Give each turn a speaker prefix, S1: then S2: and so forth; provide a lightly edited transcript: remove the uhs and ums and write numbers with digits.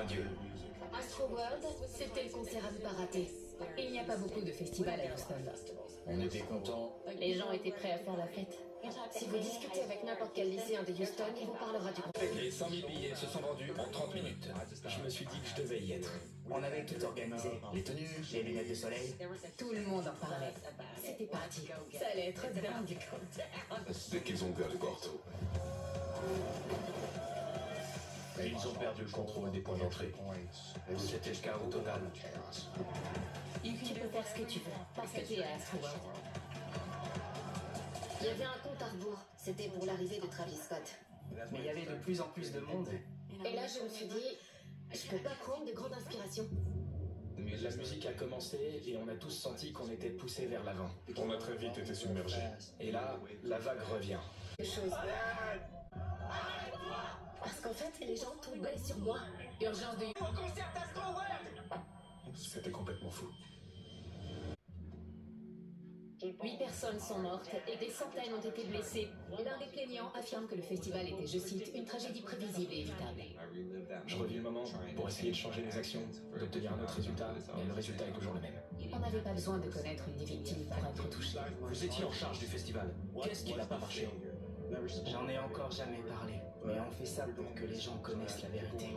S1: adieu.
S2: Astroworld, c'était le concert à ne pas rater. Il n'y a pas beaucoup de festivals à Houston.
S3: On était contents.
S2: Les gens étaient prêts à faire la fête. Si vous discutez avec n'importe quel lycéen de Houston, il vous parlera du concert.
S1: Les 100 000 billets se sont vendus en 30 minutes. Je me suis dit que je devais y être.
S4: On avait tout organisé. Les tenues, les lunettes de soleil.
S2: Tout le monde en parlait. C'était parti. Ça allait être dingue.
S5: Dès qu'ils ont ouvert les portes.
S1: Et ils ont perdu le contrôle des points d'entrée. C'était le chaos total.
S2: Tu peux faire ce que tu veux, parce que t'es à Astroworld. Il y avait un compte à rebours. C'était pour l'arrivée de Travis Scott.
S4: Mais il y avait de plus en plus de monde.
S2: Et là, je me suis dit, je peux pas prendre de grande inspiration.
S1: La musique a commencé et on a tous senti qu'on était poussés vers l'avant.
S5: On a très vite été submergés.
S1: Et là, la vague revient.
S2: Quelque chose. Parce qu'en fait, les gens tombaient sur moi. Urgence de...
S5: C'était complètement fou.
S2: 8 personnes sont mortes et des centaines ont été blessées. L'un des plaignants affirme que le festival était, je cite, une tragédie prévisible et évitable.
S1: Je revis le moment pour essayer de changer mes actions, d'obtenir un autre résultat, mais le résultat est toujours le même.
S2: On n'avait pas besoin de connaître une des victimes pour être touché.
S1: Vous étiez en charge du festival. Qu'est-ce qui n'a pas marché?
S4: J'en ai encore jamais parlé. Mais on fait ça pour que les gens connaissent la vérité.